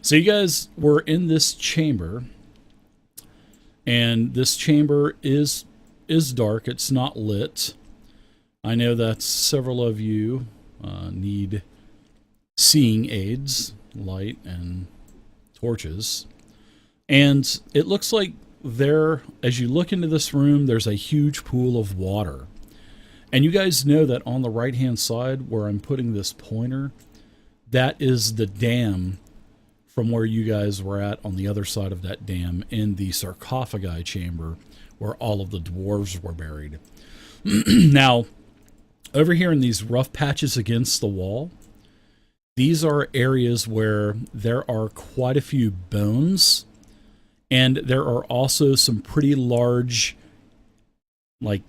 So you guys were in this chamber, and this chamber is dark. It's not lit. I know that several of you need seeing aids, light, and torches. And it looks like there, as you look into this room, there's a huge pool of water. And you guys know that on the right-hand side where I'm putting this pointer, that is the dam from where you guys were at on the other side of that dam in the sarcophagi chamber where all of the dwarves were buried. Now, over here in these rough patches against the wall, these are areas where there are quite a few bones, and there are also some pretty large, like,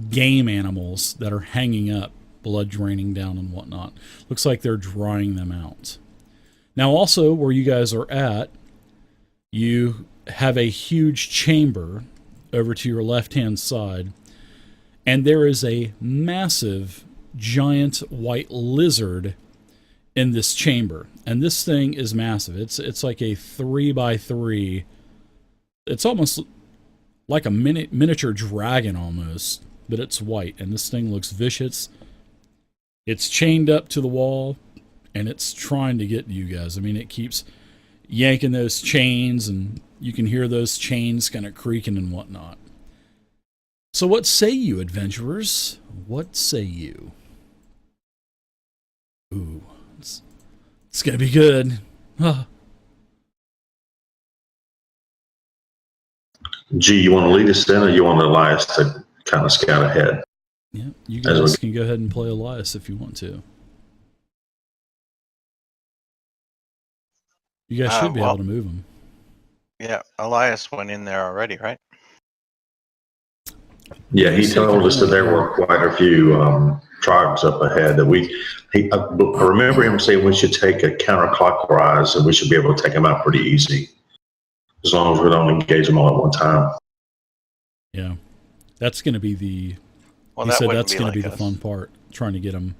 game animals that are hanging up, blood draining down and whatnot. Looks like they're drying them out. Now, also, where you guys are at, you have a huge chamber over to your left-hand side, and there is a massive, giant white lizard in this chamber. And this thing is massive. It's like a 3x3. It's almost like a miniature dragon almost, but it's white, and this thing looks vicious. It's chained up to the wall, and it's trying to get to you guys. I mean, it keeps yanking those chains, and you can hear those chains kind of creaking and whatnot. So what say you, adventurers? What say you? Ooh, it's gonna be good. G, you want to lead us in, or you want Elias to kind of scout ahead? Yeah, you guys can go ahead and play Elias if you want to. You guys should be able to move him. Yeah, Elias went in there already, right? Yeah, he told us that there were quite a few tribes up ahead. I remember him saying we should take a counterclockwise, and we should be able to take them out pretty easy, as long as we don't engage them all at one time. Yeah, that's going to be the. Well, he said that's going to be the fun part, trying to get them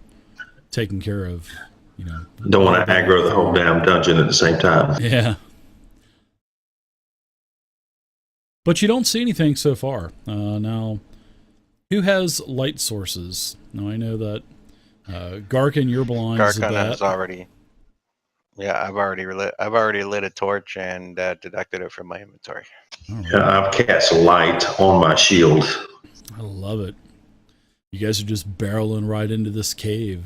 taken care of. You know, don't want to aggro the whole damn dungeon at the same time. Yeah. But you don't see anything so far. Now, who has light sources? Now, I know that Garkin, you're blind. Garkin has already. Yeah, I've already lit a torch and deducted it from my inventory. Right. Yeah, I've cast light on my shield. I love it. You guys are just barreling right into this cave.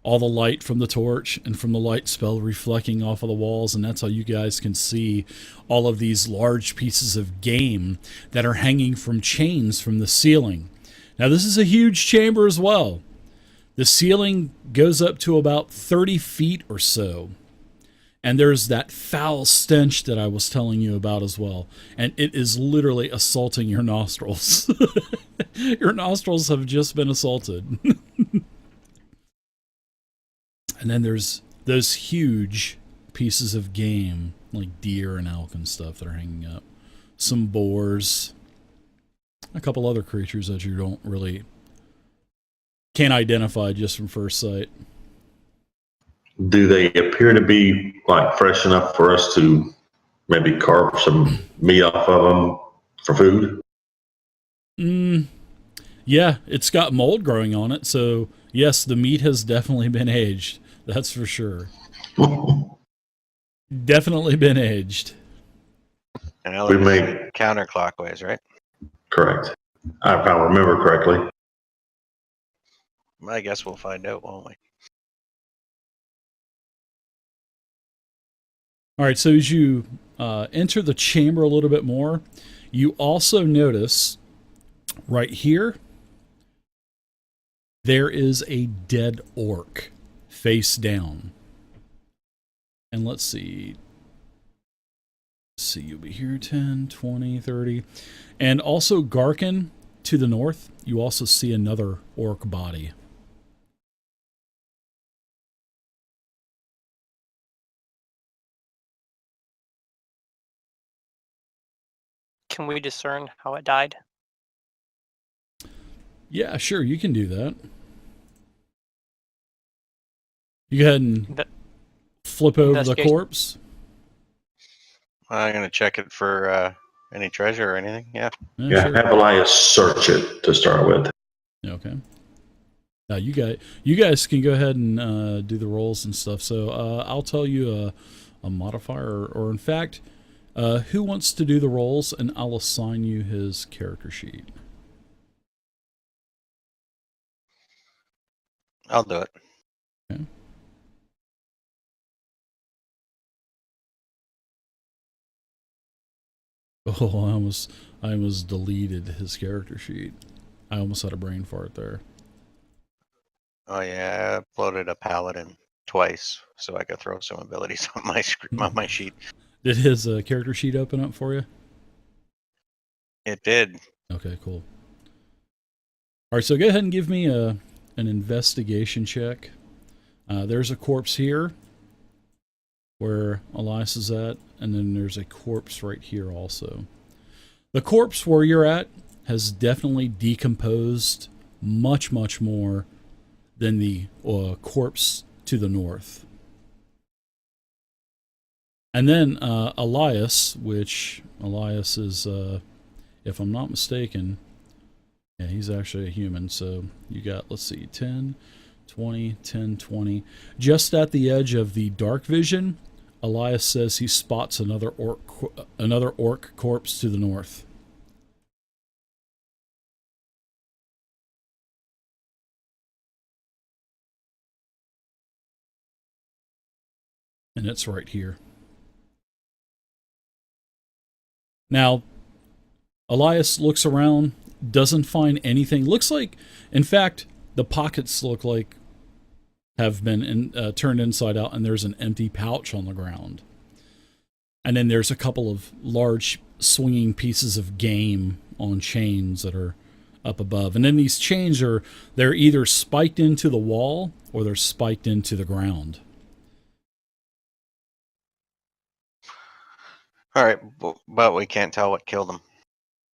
All the light from the torch and from the light spell reflecting off of the walls, and that's how you guys can see all of these large pieces of game that are hanging from chains from the ceiling. Now, this is a huge chamber as well. The ceiling goes up to about 30 feet or so. And there's that foul stench that I was telling you about as well. And it is literally assaulting your nostrils. Your nostrils have just been assaulted. And then there's those huge pieces of game, like deer and elk and stuff that are hanging up. Some boars. A couple other creatures that you can't identify just from first sight. Do they appear to be like fresh enough for us to maybe carve some meat off of them for food? Yeah, it's got mold growing on it, so yes, the meat has definitely been aged. That's for sure. Definitely been aged. And we make counterclockwise, right? Correct. If I remember correctly. I guess we'll find out, won't we? All right, so as you enter the chamber a little bit more, you also notice right here, there is a dead orc face down. And let's see. You'll be here 10, 20, 30. And also Garkin to the north, you also see another orc body. Can we discern how it died? Yeah, sure, you can do that. You go ahead and flip over the corpse. I'm gonna check it for any treasure or anything. Yeah. Yeah, Sure. have Elias search it to start with. Okay. Now you guys can go ahead and do the rolls and stuff. So I'll tell you a modifier, or in fact, who wants to do the rolls, and I'll assign you his character sheet. I'll do it. Okay. Oh, I almost deleted his character sheet. I almost had a brain fart there. Oh yeah, I uploaded a paladin twice, so I could throw some abilities on my on my sheet. Did his character sheet open up for you? It did. Okay, cool. All right, so go ahead and give me an investigation check. There's a corpse here where Elias is at, and then there's a corpse right here also. The corpse where you're at has definitely decomposed much, much more than the corpse to the north. And then Elias, which Elias is, if I'm not mistaken, yeah, he's actually a human. So you got, let's see, 10, 20, 10, 20. Just at the edge of the dark vision, Elias says he spots another orc corpse to the north. And it's right here. Now, Elias looks around, doesn't find anything. Looks like, in fact, the pockets look like have been turned inside out, and there's an empty pouch on the ground. And then there's a couple of large swinging pieces of game on chains that are up above. And then these chains they're either spiked into the wall or they're spiked into the ground. All right, but we can't tell what killed him.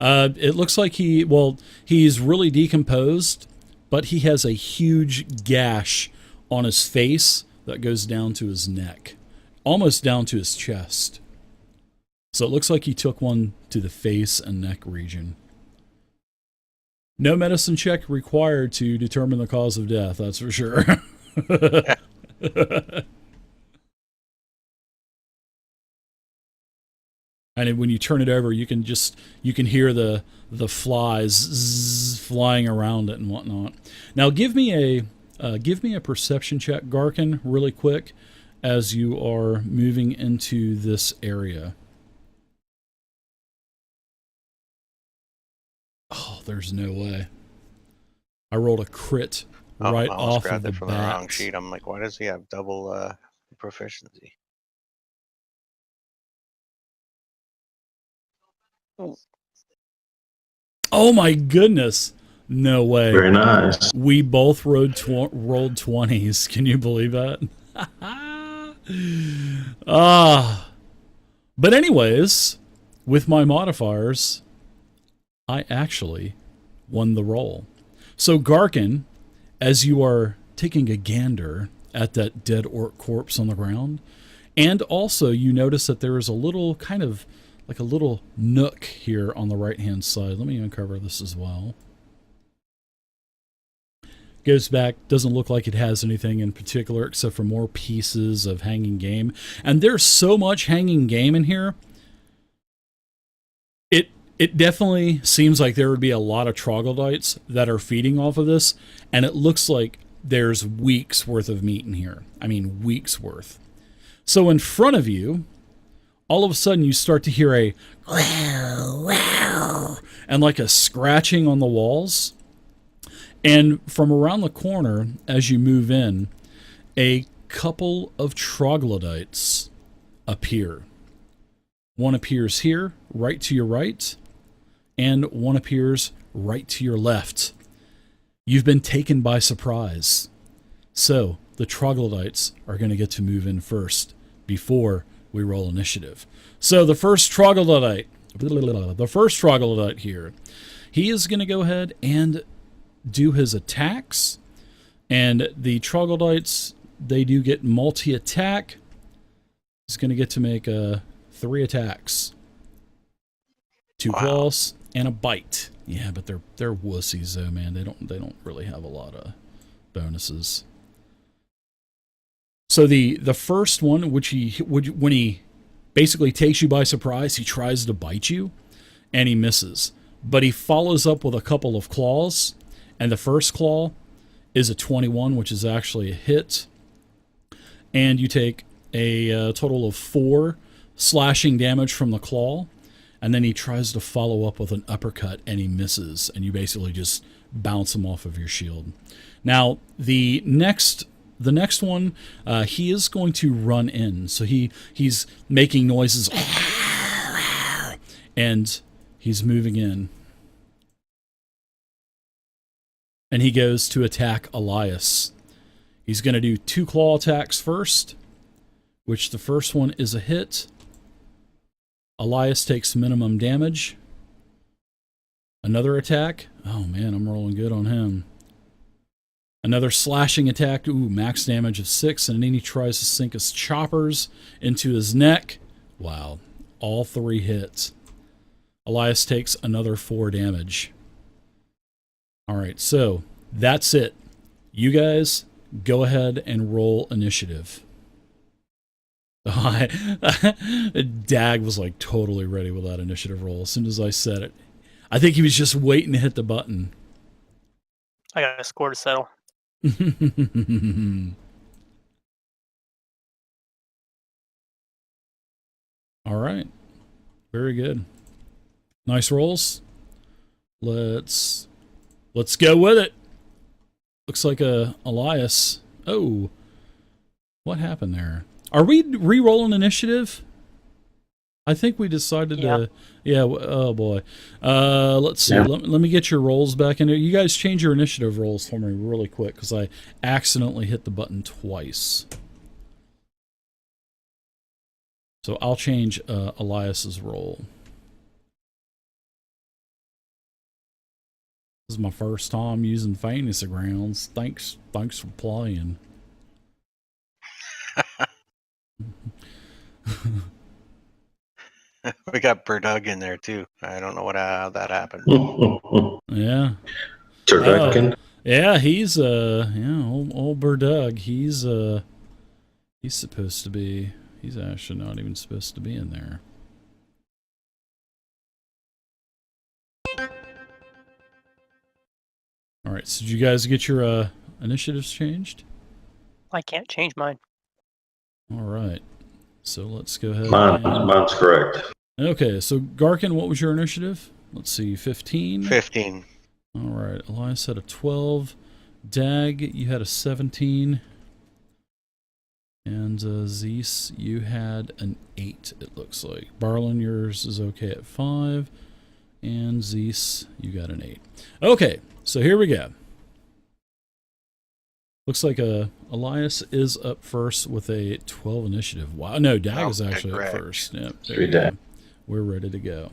It looks like he's really decomposed, but he has a huge gash on his face that goes down to his neck, almost down to his chest. So it looks like he took one to the face and neck region. No medicine check required to determine the cause of death, that's for sure. And when you turn it over, you can hear the flies flying around it and whatnot. Now give me a perception check, Garkin, really quick, as you are moving into this area. Oh, there's no way. I rolled a crit right I almost off of grabbed the it from the wrong bat. sheet. I'm like, why does he have double proficiency? Oh my goodness. No way. Very nice. We both rolled 20s. Can you believe that? But anyways, with my modifiers, I actually won the roll. So Garkin, as you are taking a gander at that dead orc corpse on the ground, and also you notice that there is a little kind of like a little nook here on the right-hand side. Let me uncover this as well. Goes back, doesn't look like it has anything in particular except for more pieces of hanging game. And there's so much hanging game in here. It definitely seems like there would be a lot of troglodytes that are feeding off of this, and it looks like there's weeks worth of meat in here. I mean, weeks worth. So in front of you, all of a sudden you start to hear a and like a scratching on the walls. And from around the corner, as you move in, a couple of troglodytes appear. One appears here, right to your right, and one appears right to your left. You've been taken by surprise. So the troglodytes are going to get to move in first before we roll initiative. So the first troglodyte here, he is going to go ahead and do his attacks. And the troglodytes, they do get multi-attack. He's going to get to make a 3 attacks. 2 claws and a bite. Yeah, but they're wussies though, man. They don't really have a lot of bonuses. So the first one, when he basically takes you by surprise, he tries to bite you, and he misses. But he follows up with a couple of claws, and the first claw is a 21, which is actually a hit. And you take a total of 4 slashing damage from the claw, and then he tries to follow up with an uppercut, and he misses, and you basically just bounce him off of your shield. Now, the next one, he is going to run in. So he's making noises, and he's moving in. And he goes to attack Elias. He's going to do 2 claw attacks first, which the first one is a hit. Elias takes minimum damage. Another attack. Oh man, I'm rolling good on him. Another slashing attack. Ooh, max damage of 6. And then he tries to sink his choppers into his neck. Wow. All 3 hits. Elias takes another 4 damage. Alright, so that's it. You guys go ahead and roll initiative. Dag was like totally ready with that initiative roll as soon as I said it. I think he was just waiting to hit the button. I got a score to settle. All right. Very good. Nice rolls. Let's go with it. Looks like Elias. Oh. What happened there? Are we re-rolling initiative? I think we decided to... Yeah, oh boy. Let's see. Let me get your rolls back in there. You guys change your initiative rolls for me really quick, because I accidentally hit the button twice. So I'll change Elias's roll. This is my first time using Fantasy Grounds. Thanks for playing. We got Burdug in there too. I don't know how that happened. Yeah. Turducken. Yeah, he's old Burdug. He's supposed to be. He's actually not even supposed to be in there. All right. So did you guys get your initiatives changed? I can't change mine. All right. So let's go ahead. Mine's correct. Okay, so Garkin, what was your initiative? Let's see, 15? 15. All right, Elias had a 12. Dag, you had a 17. And Zeus, you had an 8, it looks like. Barlin, yours is okay at 5. And Zeus, you got an 8. Okay, so here we go. Looks like Elias is up first with a 12 initiative. Wow, no, Dag is actually correct. up first. Yep, there Sweet you go. Dag. We're ready to go.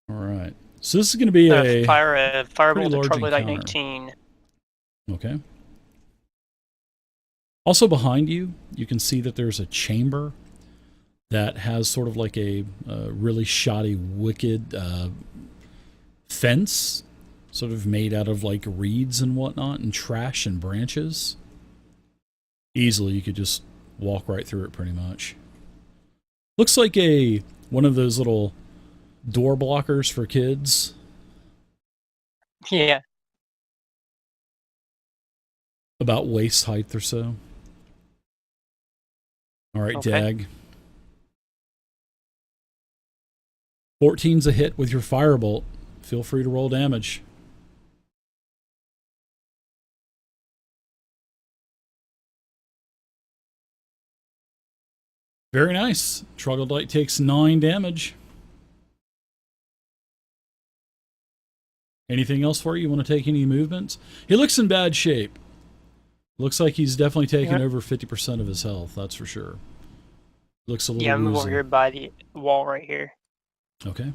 All right. So this is going to be a Firebolt large to Troglodyte encounter. 19. Okay. Also behind you, you can see that there's a chamber that has sort of like a really shoddy, wicked fence, sort of made out of like reeds and whatnot, and trash and branches. Easily, you could just walk right through it pretty much. Looks like one of those little door blockers for kids. Yeah. About waist height or so. All right, Okay. Dag. 14's a hit with your firebolt. Feel free to roll damage. Very nice. Troglodyte takes 9 damage. Anything else for you? You want to take any movements? He looks in bad shape. Looks like he's definitely taken over 50% of his health, that's for sure. Looks a little Yeah, I'm over woozy. here by the wall right here. Okay.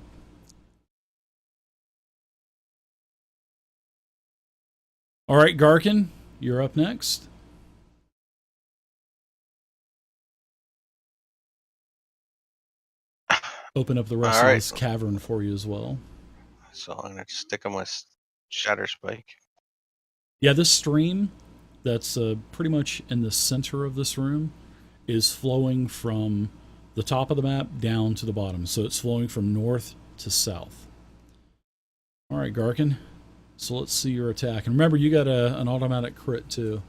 All right, Garkin, you're up next. open up the rest All of right. this cavern for you as well. So I'm gonna stick them with Shatter Spike. Yeah, this stream that's pretty much in the center of this room is flowing from the top of the map down to the bottom. So it's flowing from north to south. All right, Garkin. So let's see your attack. And remember, you got an automatic crit too.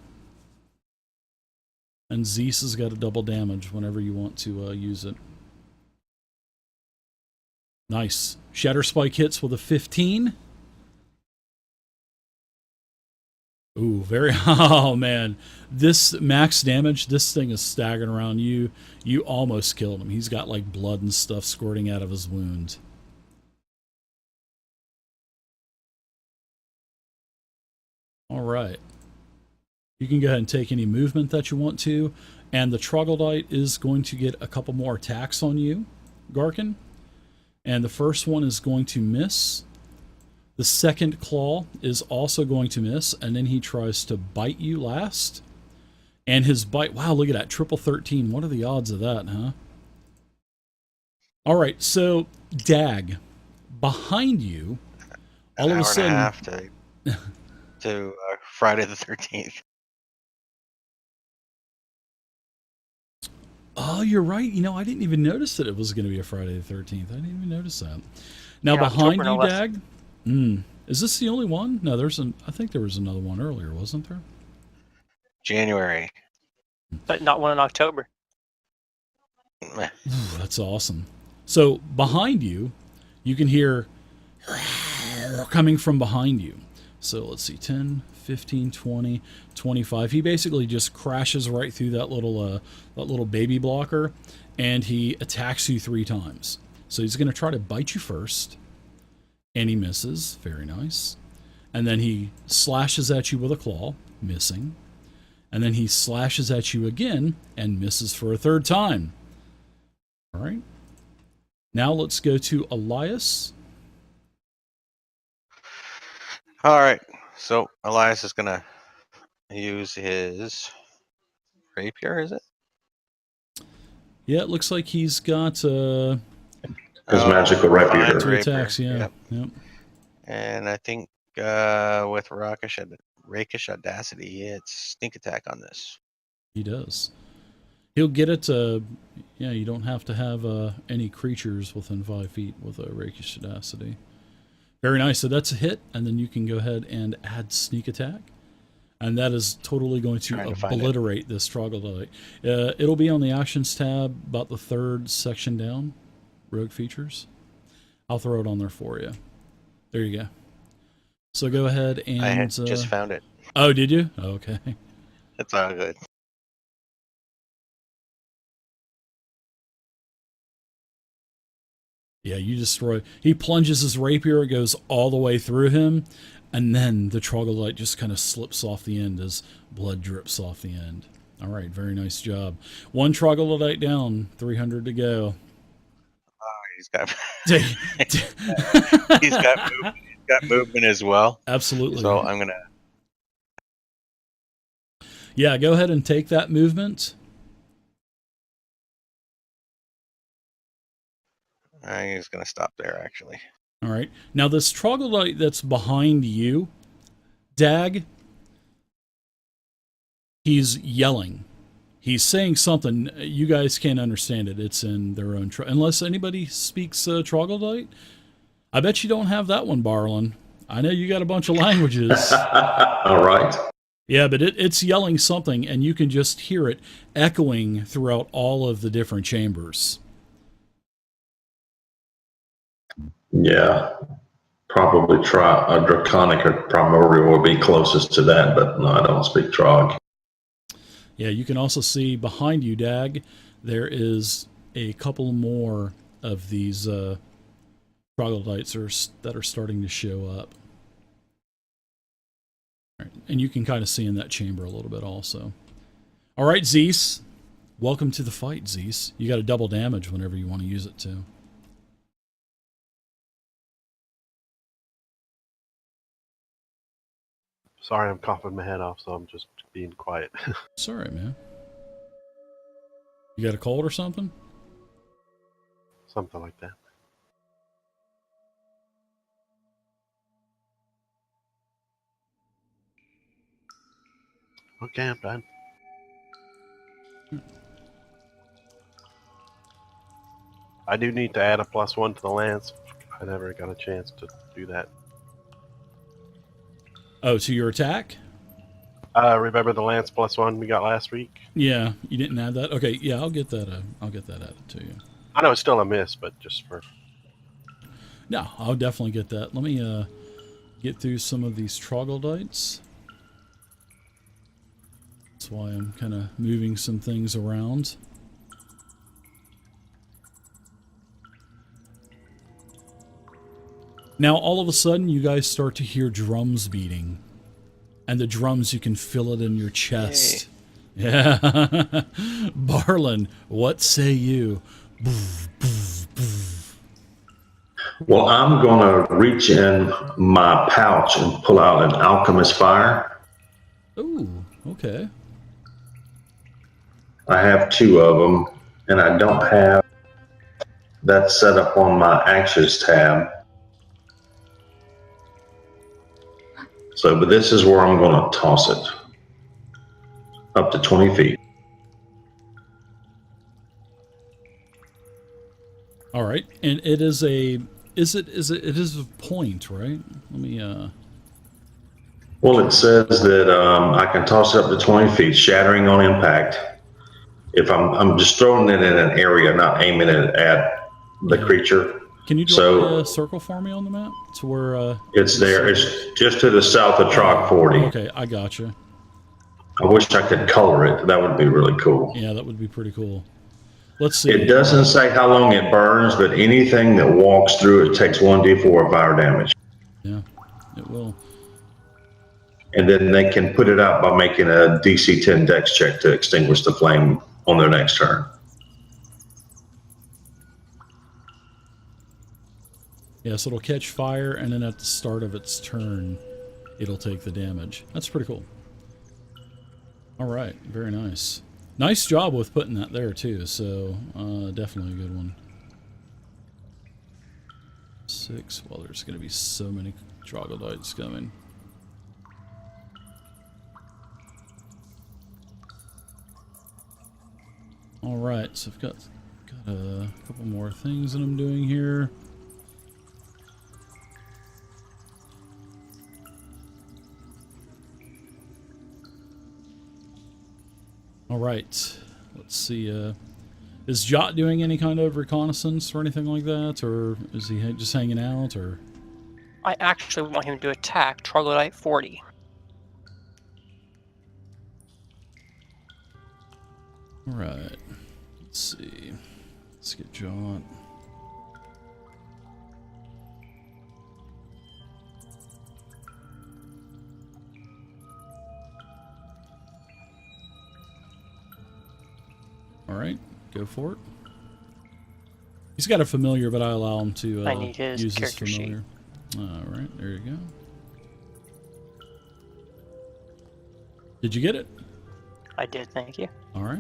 And Zeus has got a double damage whenever you want to use it. Nice. Shatter Spike hits with a 15. Ooh, very... Oh, man. This max damage, this thing is staggering around you. You almost killed him. He's got, like, blood and stuff squirting out of his wound. All right. You can go ahead and take any movement that you want to. And the troglodyte is going to get a couple more attacks on you, Garkin. And the first one is going to miss. The second claw is also going to miss, and then he tries to bite you last. And his bite, wow, look at that, triple 13. What are the odds of that, huh? All right, so Dag, behind you, all of a sudden, an hour and a half to Friday the 13th. Oh, you're right. You know, I didn't even notice that it was going to be a Friday the 13th. I didn't even notice that. Now, Yeah, behind October, no you, less. Dag, is this the only one? No, I think there was another one earlier, wasn't there? January. But not one in October. Meh. Ooh, that's awesome. So behind you, you can hear coming from behind you. So let's see, 10, 15, 20, 25. He basically just crashes right through that little baby blocker, and he attacks you 3 times. So he's going to try to bite you first, and he misses. Very nice. And then he slashes at you with a claw, missing. And then he slashes at you again and misses for a 3rd time. All right. Now let's go to Elias. All right. So Elias is gonna use his rapier. Is it? Yeah, it looks like he's got His magical rapier. fine 2 rapier, attacks. Yeah. yep. And I think with Rakish Audacity, he hits sneak attack on this. He does. He'll get it. Yeah, you don't have to have any creatures within 5 feet with a Rakish Audacity. Very nice. So that's a hit, and then you can go ahead and add sneak attack. And that is totally going to Trying to find obliterate this troglodyte. It'll be on the actions tab, about the 3rd section down. Rogue features. I'll throw it on there for you. There you go. So go ahead and... I had just found it. Oh, did you? Okay. It's all good. Yeah, you destroy... He plunges his rapier, it goes all the way through him, and then the troglodyte just kind of slips off the end as blood drips off the end. All right, very nice job. 1 troglodyte down, 300 to go. He's got he's got movement as well. Absolutely. So I'm gonna. Yeah, go ahead and take that movement. I'm just gonna stop there. Actually. All right. Now this troglodyte that's behind you, Dag, he's yelling. He's saying something. You guys can't understand it. It's in their own... Unless anybody speaks troglodyte. I bet you don't have that one, Barlin. I know you got a bunch of languages. All right. Yeah, but it's yelling something, and you can just hear it echoing throughout all of the different chambers. Yeah. Probably try a draconic or primordial will be closest to that, but no, I don't speak Trog. Yeah, you can also see behind you, Dag, there is a couple more of these troglodytes that are starting to show up. All right, and you can kind of see in that chamber a little bit also. All right, Zeus. Welcome to the fight, Zeus. You got a double damage whenever you want to use it too. Sorry, I'm coughing my head off, so I'm just being quiet. It's all right, man. You got a cold or something? Something like that. Okay, I'm done. I do need to add a +1 to the lance. I never got a chance to do that. Oh, to your attack? Remember the lance +1 we got last week? Yeah, you didn't add that. Okay, yeah, I'll get that. I'll get that added to you. I know it's still a miss, but just for... No, I'll definitely get that. Let me get through some of these troglodytes. That's why I'm kind of moving some things around. Now, all of a sudden, you guys start to hear drums beating. And the drums, you can feel it in your chest. Yay. Yeah. Barlin, what say you? Well, I'm going to reach in my pouch and pull out an alchemist fire. Ooh, okay. I have 2 of them, and I don't have that set up on my actions tab. So, but this is where I'm going to toss it. Up to 20 feet. All right. And it is a... it is a point, right? Let me, Well, it says that I can toss it up to 20 feet, shattering on impact. If I'm just throwing it in an area, not aiming it at the creature. Can you draw a circle for me on the map to where it's there? It's just to the south of Trog 40. Okay, I gotcha. I wish I could color it. That would be really cool. Yeah, that would be pretty cool. Let's see. It doesn't say how long it burns, but anything that walks through it takes 1d4 of fire damage. Yeah, it will. And then they can put it out by making a DC 10 dex check to extinguish the flame on their next turn. Yes, it'll catch fire, and then at the start of its turn, it'll take the damage. That's pretty cool. All right, very nice. Nice job with putting that there, too, so definitely a good one. 6, well, there's going to be so many troglodytes coming. All right, so I've got a couple more things that I'm doing here. All right, let's see. Is Jot doing any kind of reconnaissance or anything like that, or is he just hanging out, or? I actually want him to attack Troglodyte 40. All right, let's see. Let's get Jot. All right, go for it. He's got a familiar, but I allow him to I need his use his character familiar. All right, there you go. Did you get it? I did, thank you. All right.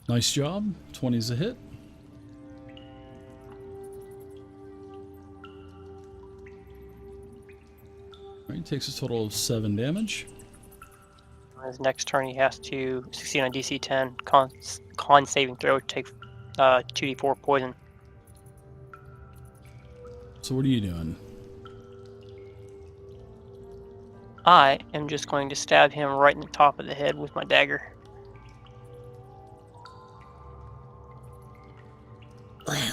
Nice job. 20's a hit. Alright, takes a total of 7 damage. On his next turn, he has to succeed on DC 10 con saving throw to take 2d4 poison. So what are you doing? I am just going to stab him right in the top of the head with my dagger.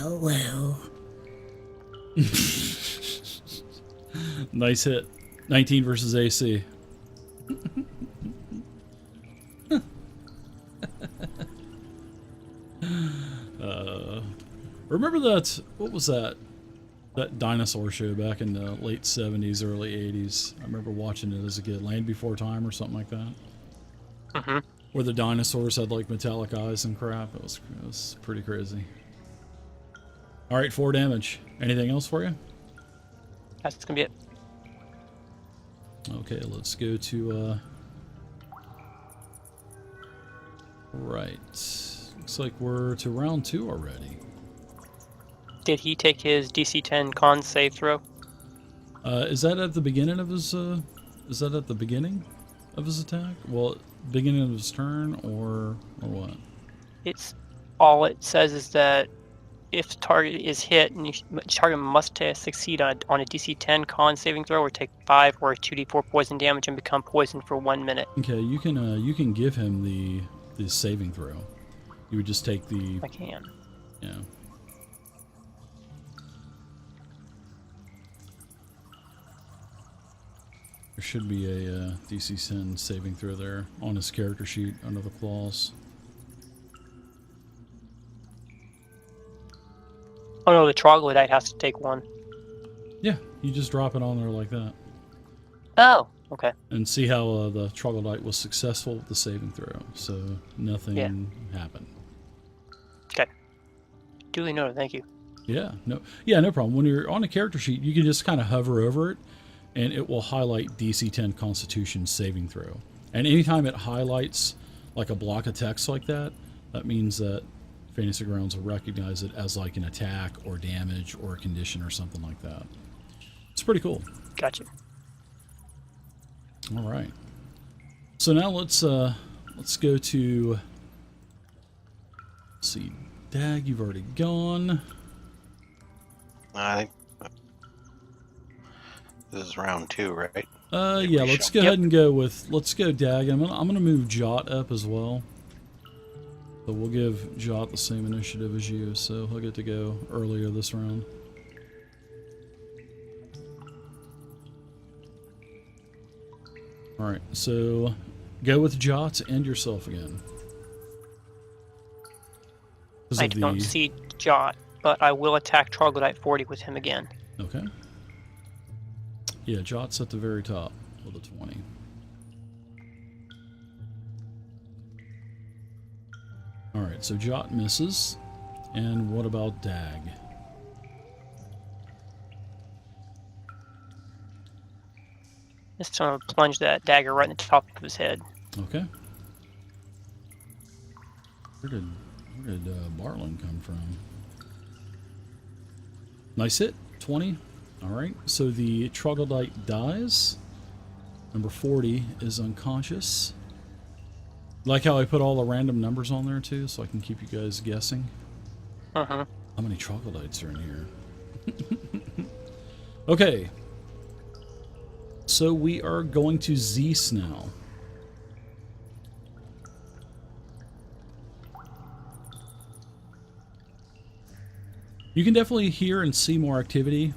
Well. Nice hit. 19 versus AC. Remember that, what was that? That dinosaur show back in the late 70s, early 80s. I remember watching it as a kid. Land Before Time or something like that. Mm-hmm. Where the dinosaurs had like metallic eyes and crap. It was pretty crazy. Alright, 4 damage. Anything else for you? That's going to be it. Okay, let's go to Right. Looks like we're to round 2 already. Did he take his DC 10 con save throw? Is that at the beginning of his, is that at the beginning of his attack? Well, beginning of his turn, or what? It's all it says is that if the target is hit, and target must succeed on a DC 10 con saving throw, or take 5 or 2d4 poison damage and become poisoned for 1 minute. Okay, you can give him the saving throw. You would just take the... I can. Yeah. There should be a DC 10 saving throw there on his character sheet under the claws. Oh no, the troglodyte has to take 1. Yeah, you just drop it on there like that. Oh, okay. And see how the troglodyte was successful with the saving throw. So nothing happened. Okay. Duly noted, thank you. Yeah, no problem. When you're on a character sheet, you can just kind of hover over it, and it will highlight DC 10 Constitution saving throw. And anytime it highlights like a block of text like that, that means that Fantasy Grounds will recognize it as like an attack or damage or a condition or something like that. It's pretty cool. Gotcha. All right. So now let's go to, let's see, Dag, you've already gone. I think this is round 2, right? Yeah, let's go ahead and let's go Dag. I'm gonna move Jot up as well. So we'll give Jot the same initiative as you, so he'll get to go earlier this round. Alright, so go with Jot and yourself again. I don't see Jot, but I will attack Troglodyte 40 with him again. Okay. Yeah, Jot's at the very top with a 20. Alright, so Jot misses. And what about Dag? Just gonna plunge that dagger right in the top of his head. Okay. Where did Bartlin come from? Nice hit. 20. Alright, so the troglodyte dies. Number 40 is unconscious. Like how I put all the random numbers on there too, so I can keep you guys guessing. Uh-huh. How many troglodytes are in here? Okay. So we are going to Zeus now. You can definitely hear and see more activity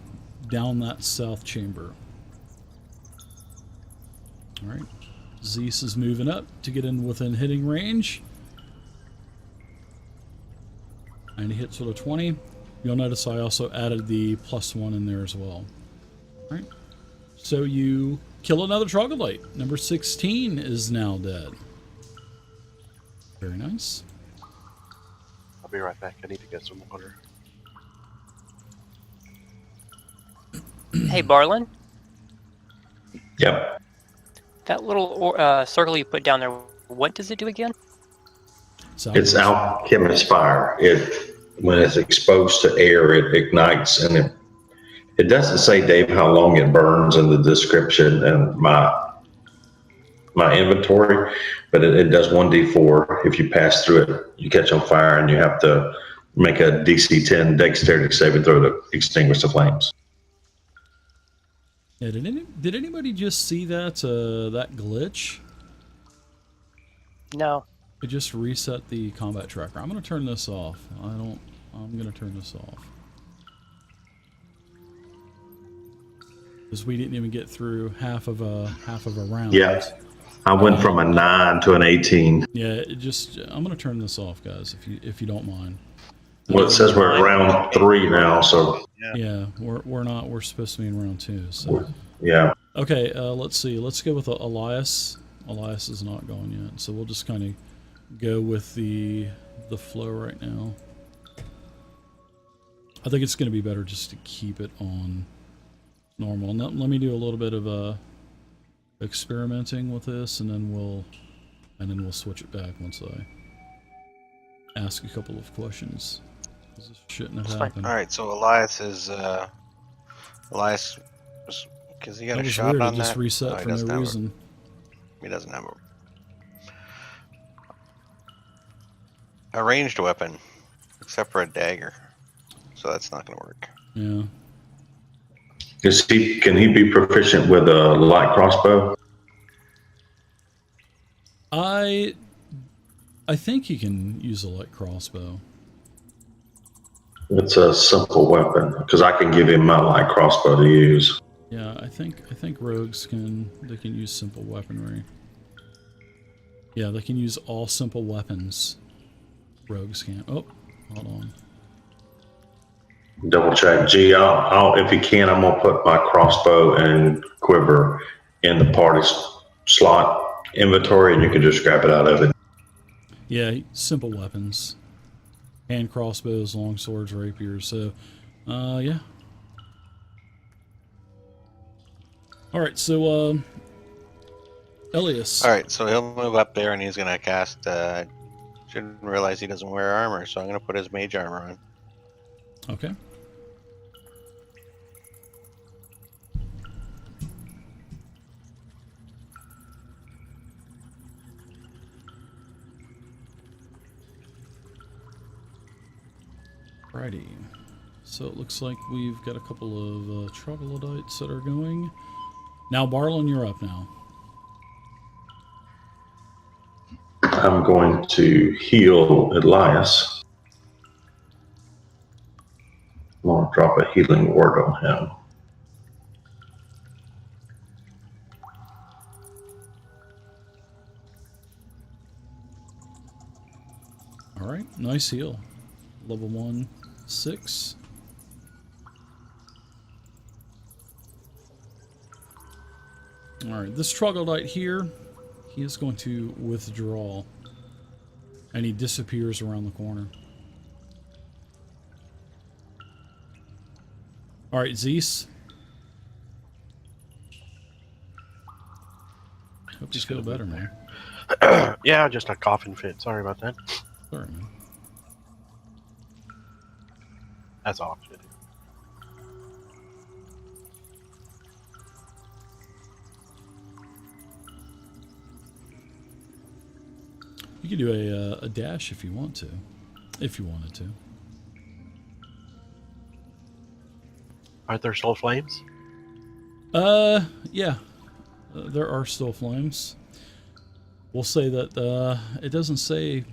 down that south chamber. Alright. Zeus is moving up to get in within hitting range. And he hits with a 20. You'll notice I also added the +1 in there as well. Alright. So you kill another troglodyte. Number 16 is now dead. Very nice. I'll be right back. I need to get some water. Hey, Barlin, Yep. that little circle you put down there, what does it do again? It's alchemist fire. When it's exposed to air, it ignites, and it doesn't say, Dave, how long it burns in the description and my inventory, but it does 1d4. If you pass through it, you catch on fire, and you have to make a DC 10 dexterity saving throw to extinguish the flames. Yeah, did anybody just see that that glitch? No. It just reset the combat tracker. I'm going to turn this off. I'm going to turn this off. Because we didn't even get through half of a round. Yeah. I went from a 9 to an 18. Yeah, I'm going to turn this off, guys, if you don't mind. Well, it says we're at round 3 now, so Yeah, we're supposed to be in round 2. So yeah. okay, let's see. Let's go with Elias. Elias is not gone yet, so we'll just kind of go with the flow right now. I think it's going to be better just to keep it on normal. Now, let me do a little bit of experimenting with this, and then we'll switch it back once I ask a couple of questions. 'Cause this shouldn't have That's fine. happened. All right, so Elias is Elias, because he got That a was shot weird. It on just that. reset No, for no reason. He doesn't have a ranged weapon, except for a dagger. So that's not going to work. Yeah. Can he be proficient with a light crossbow? I think he can use a light crossbow. It's a simple weapon because I can give him my light crossbow to use. Yeah, I think rogues can use simple weaponry. Yeah, they can use all simple weapons. Rogues can't. Oh, hold on. Double check. G, if you can, I'm gonna put my crossbow and quiver in the party slot inventory, and you can just grab it out of it. Yeah, simple weapons. Hand crossbows, long swords, rapiers. So, yeah. All right, so Elias. All right, so he'll move up there and he's going to cast. Shouldn't realize he doesn't wear armor, so I'm going to put his mage armor on. Okay. Righty. So it looks like we've got a couple of troglodytes that are going. Now, Barlin, you're up now. I'm going to heal Elias. I'm gonna drop a healing word on him. All right, nice heal. Level 1, 6. All right, this troglodyte here, he is going to withdraw, and he disappears around the corner. All right, Zeus. Hope you feel better, man. Yeah, just a coughing fit. Sorry about that. Sorry, man. That's all. You could do a dash if you want to, if you wanted to. Aren't there still flames? Yeah. There are still flames. We'll say that it doesn't say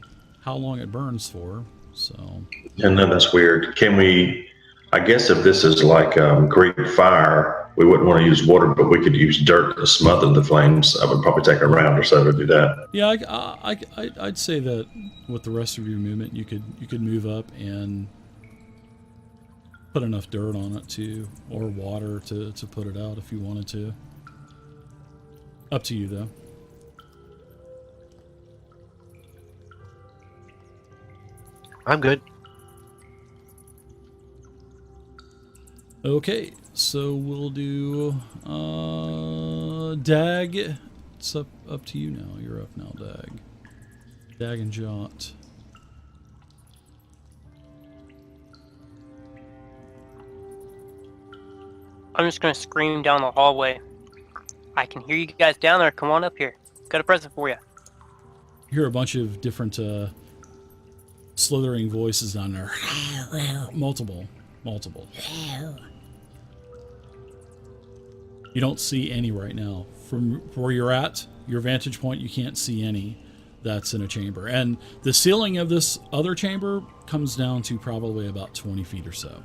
how long it burns for, so. And then that's weird. Can we? I guess if this is like Greek fire, we wouldn't want to use water, but we could use dirt to smother the flames. I would probably take a round or so to do that. Yeah, I'd say that with the rest of your movement, you could move up and put enough dirt on it or water to put it out if you wanted to. Up to you, though. I'm good. Okay, so we'll do Dag. It's up to you now. You're up now, Dag. Dag and Jot. I'm just gonna scream down the hallway. I can hear you guys down there. Come on up here. Got a present for you. You hear a bunch of different slithering voices down there. Well, Multiple. well. You don't see any right now. From where you're at, your vantage point, you can't see any that's in a chamber. And the ceiling of this other chamber comes down to probably about 20 feet or so.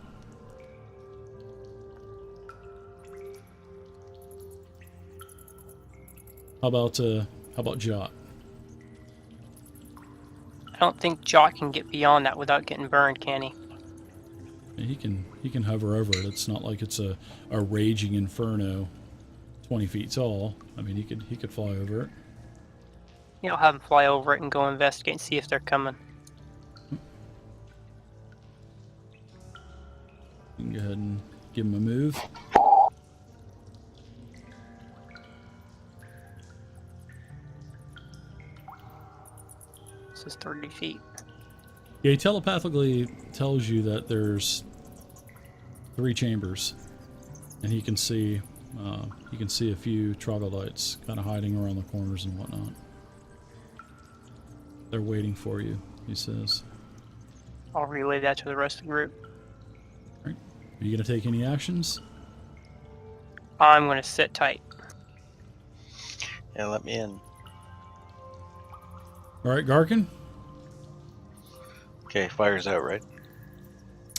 How about Jot? I don't think Jot can get beyond that without getting burned, can he? Yeah, he can hover over it. It's not like it's a raging inferno 20 feet tall. I mean, he could fly over it. You know, have him fly over it and go investigate and see if they're coming. You can go ahead and give him a move. This is 30 feet. Yeah, he telepathically tells you that there's 3 chambers, and he can see a few troglodytes kind of hiding around the corners and whatnot. They're waiting for you, he says. I'll relay that to the rest of the group. Right. Are you gonna take any actions? I'm going to sit tight. Yeah, let me in. All right, Garkin. Okay, fire's out, right?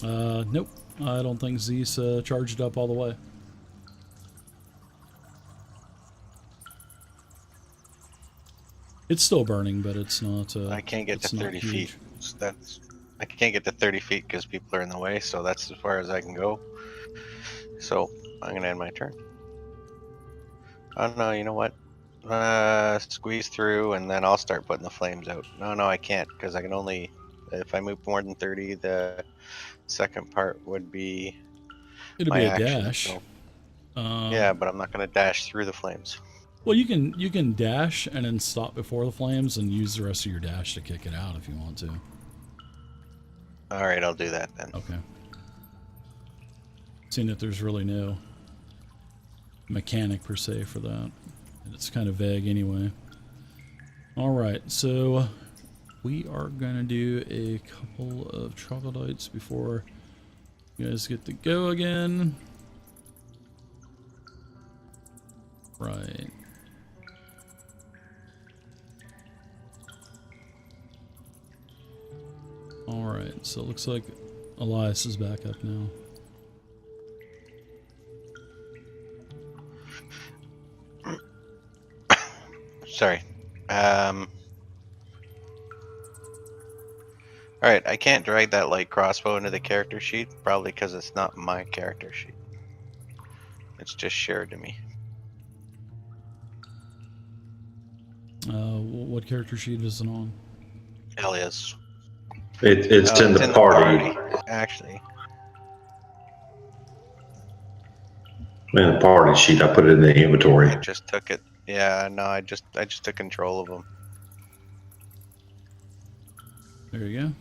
Nope. I don't think Z's charged up all the way. It's still burning, but it's not. I can't get to it's not 30 huge. feet. So I can't get to 30 feet because people are in the way, so that's as far as I can go. So I'm gonna end my turn. Oh no, you know what? Squeeze through, and then I'll start putting the flames out. No, I can't because I can only. If I move more than 30, the second part would be It'll my be a action. dash. So, yeah, but I'm not gonna dash through the flames. Well, you can dash and then stop before the flames and use the rest of your dash to kick it out if you want to. All right, I'll do that then. Okay. Seeing that there's really no mechanic per se for that. And it's kind of vague anyway. Alright, so we are going to do a couple of troglodytes before you guys get to go again. Right. Alright, so it looks like Elias is back up now. Sorry. Alright, I can't drag that light crossbow into the character sheet, probably because it's not my character sheet. It's just shared to me. What character sheet is it on? Elias. It's in the party. Actually. In the party sheet, I put it in the inventory. I just took it. Yeah, no, I just took control of them. There you go.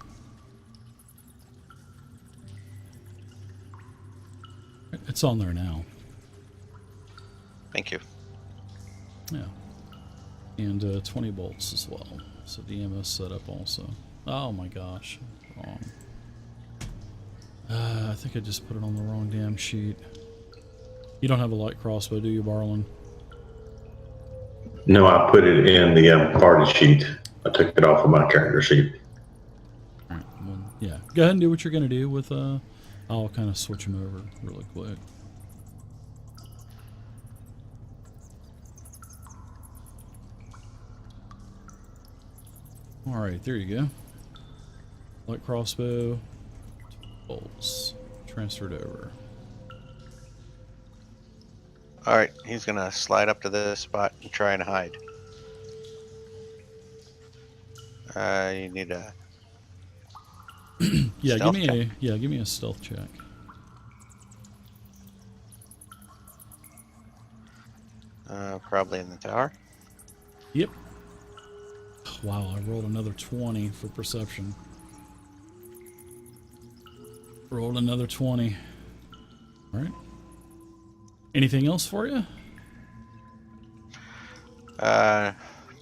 It's on there now. Thank you. Yeah. And 20 bolts as well. So DMS setup also. Oh my gosh. Wrong. I think I just put it on the wrong damn sheet. You don't have a light crossbow, do you, Barlin? No, I put it in the party sheet. I took it off of my character sheet. Alright, well, yeah. Go ahead and do what you're going to do with, I'll kind of switch them over really quick. Alright, there you go. Light crossbow, bolts, transferred over. Alright, he's gonna slide up to this spot and try and hide. You need a Yeah, stealth give me a stealth check. probably in the tower. Yep. Wow, I rolled another 20 for perception. Rolled another 20. Alright. Anything else for you?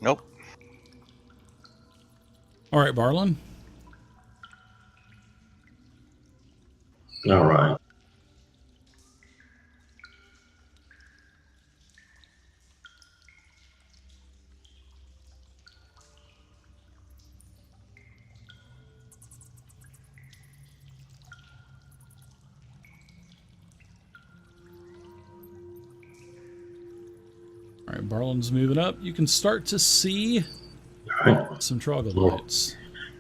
Nope. Alright, Barlin. All right. Alright, Barlin's moving up. You can start to see All right. some troglodytes.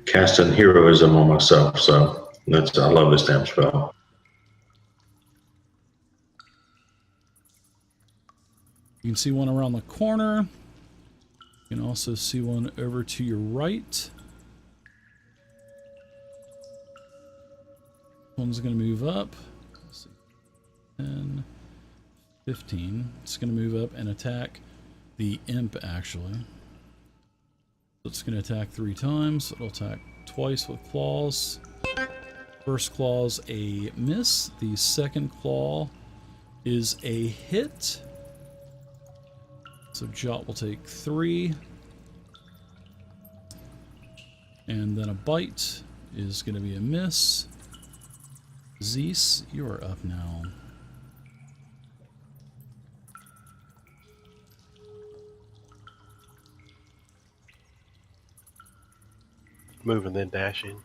Casting heroism on myself, so I love this damn spell. You can see one around the corner. You can also see one over to your right. One's going to move up. Let's see. 10, 15. It's going to move up and attack the imp, actually. It's going to attack 3 times. It'll attack twice with claws. First claw's a miss. The second claw is a hit. So Jot will take 3. And then a bite is going to be a miss. Zeus, you are up now. Move and then dashing.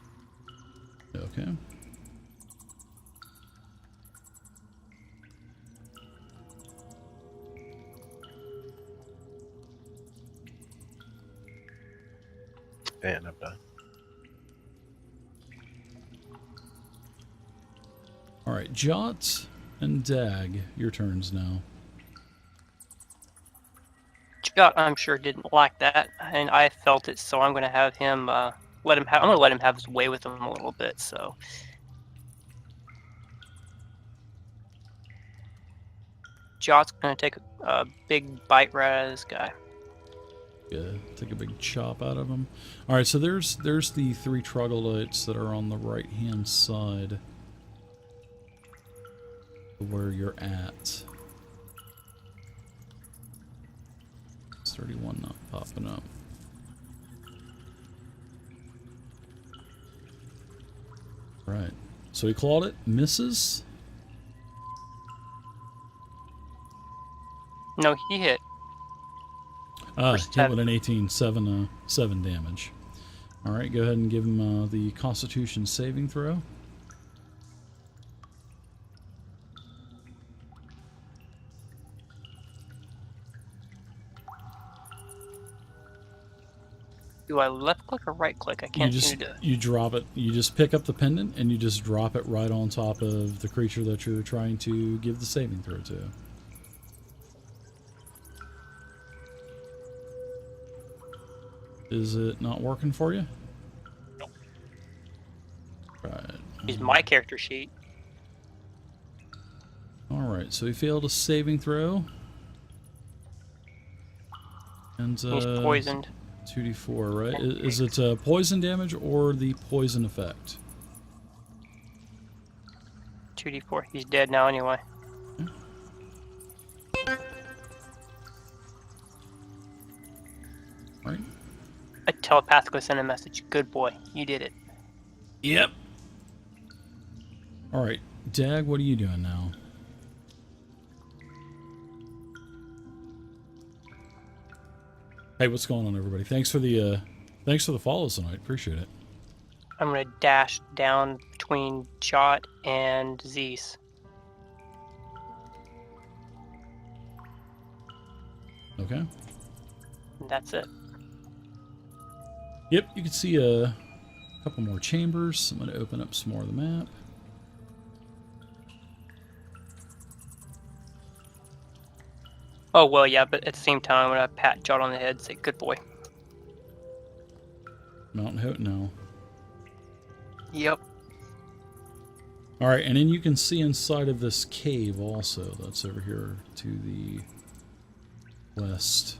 Okay. And I'm done. Alright, Jot and Dag, your turns now. Jot, I'm sure didn't like that, and I felt it, so I'm going to have him I'm going to let him have his way with him a little bit. So Jot's going to take a big bite right out of this guy. Yeah, take a big chop out of him. Alright, so there's the 3 troglodytes that are on the right hand side where you're at. It's 31 not popping up. Right. So he clawed it, misses. No, he hit. Hit with an 18, 7 damage. Alright, go ahead and give him the Constitution saving throw. Do I left click or right click? I can't seem to do it. You drop it. You just pick up the pendant and you just drop it right on top of the creature that you're trying to give the saving throw to. Is it not working for you? Nope. Right. Use my character sheet. Alright, so he failed a saving throw. And He's poisoned. 2d4, right? Is it poison damage or the poison effect? 2d4. He's dead now anyway. Right. I telepathically sent a message. Good boy. You did it. Yep. Alright, Dag, what are you doing now? Hey, what's going on, everybody? Thanks for the follows tonight. Appreciate it. I'm going to dash down between Jot and Zeus. Okay. And that's it. Yep, you can see a couple more chambers. I'm going to open up some more of the map. Oh, well, yeah, but at the same time, I'm going to pat Jot on the head and say, good boy. Mountain Hote now. Yep. Alright, and then you can see inside of this cave also. That's over here to the west.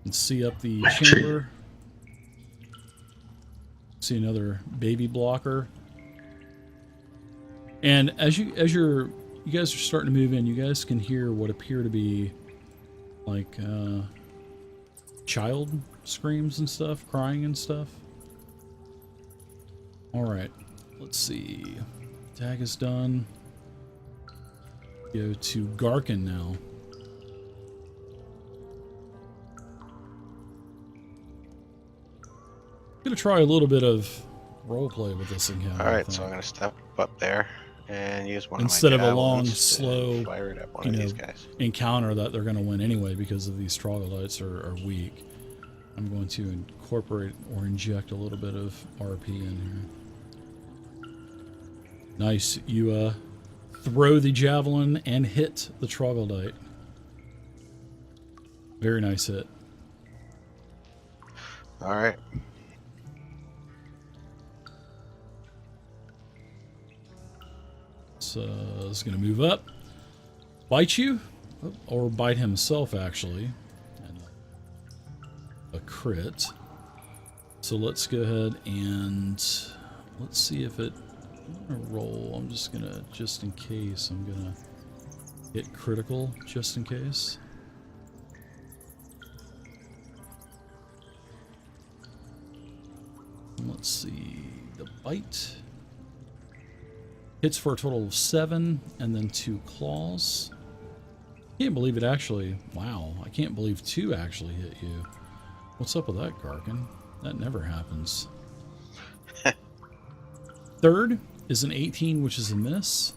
And see up the chamber. See another baby blocker. And as you guys are starting to move in, you guys can hear what appear to be like child screams and stuff, crying and stuff. Alright, let's see. Tag is done. Go to Garkin now. I'm gonna try a little bit of roleplay with this encounter. Alright, so I'm going to step up there and use one Instead of of my a long, javelins slow, and fire it at one of these guys. encounter that they're going to win anyway because of these troglodytes are weak. I'm going to incorporate or inject a little bit of RP in here. Nice. You throw the javelin and hit the troglodyte. Very nice hit. Alright. Is going to move up, bite you, or bite himself actually. And a crit. So let's go ahead and let's see if it... I'm going to roll. I'm just going to, just in case, I'm going to hit critical, just in case. Let's see, the bite hits for a total of 7, and then 2 claws. Can't believe it actually. Wow, I can't believe 2 actually hit you. What's up with that, Garkin? That never happens. Third is an 18, which is a miss.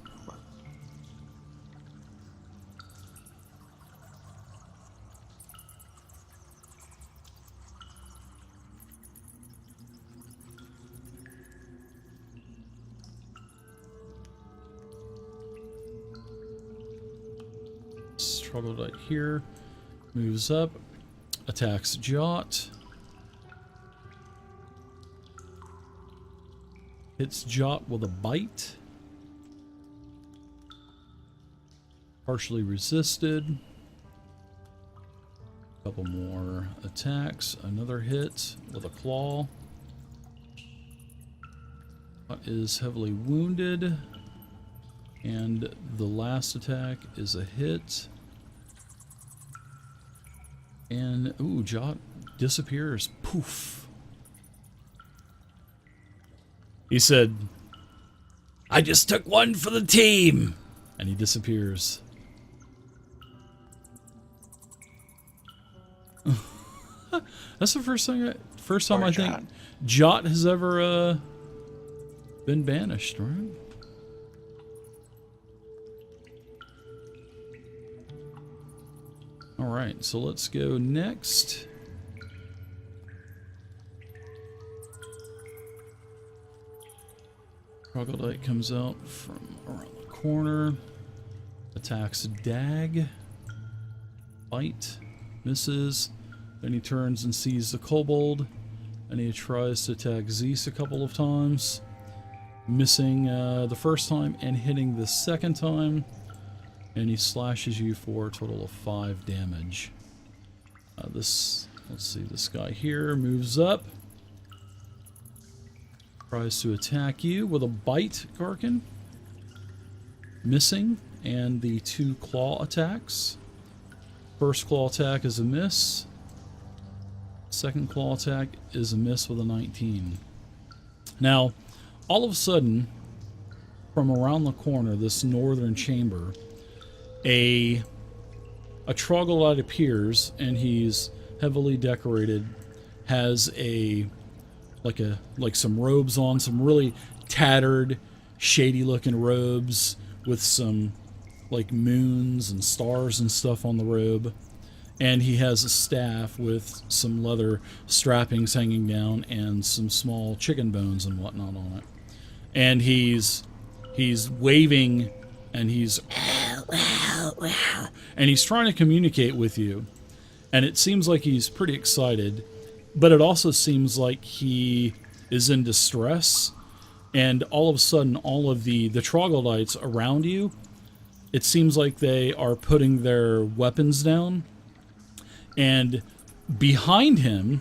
Troglodyte here moves up, attacks Jot, hits Jot with a bite, partially resisted, couple more attacks, another hit with a claw. Jot is heavily wounded, and the last attack is a hit. And, ooh, Jot disappears. Poof. He said, "I just took one for the team!" And he disappears. That's the first time I think Jot has ever been banished, right? Alright, so let's go next. Troglodyte comes out from around the corner, attacks Dag, bite, misses, then he turns and sees the kobold, and he tries to attack Zeus a couple of times, missing the first time and hitting the second time. And he slashes you for a total of 5 damage. Let's see, this guy here moves up. Tries to attack you with a bite, Garkin. Missing, and the 2 claw attacks. First claw attack is a miss. Second claw attack is a miss with a 19. Now, all of a sudden, from around the corner, this northern chamber, a troglodyte appears, and he's heavily decorated, has like some robes on, some really tattered, shady looking robes with some like moons and stars and stuff on the robe, and he has a staff with some leather strappings hanging down and some small chicken bones and whatnot on it, and he's waving, and he's and he's trying to communicate with you, and it seems like he's pretty excited, but it also seems like he is in distress. And all of a sudden, all of the troglodytes around you, it seems like they are putting their weapons down, and behind him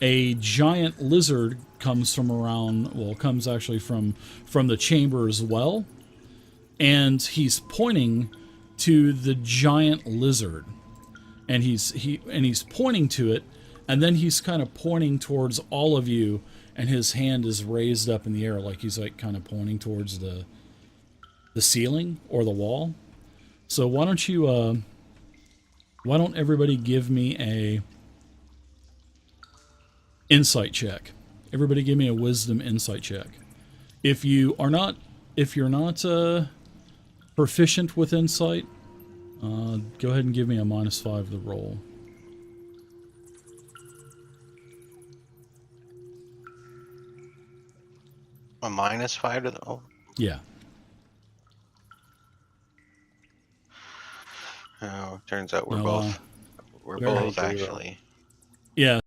a giant lizard comes from around, well, comes actually from the chamber as well, and he's pointing to the giant lizard, and he's pointing to it, and then he's kind of pointing towards all of you, and his hand is raised up in the air like he's like kind of pointing towards the ceiling or the wall. So why don't everybody give me a insight check? Everybody give me a wisdom insight check. If you're not proficient with insight, go ahead and give me a -5 to the roll. A -5 to the... Oh. Yeah. Oh, turns out we're No, both very actually... Yeah.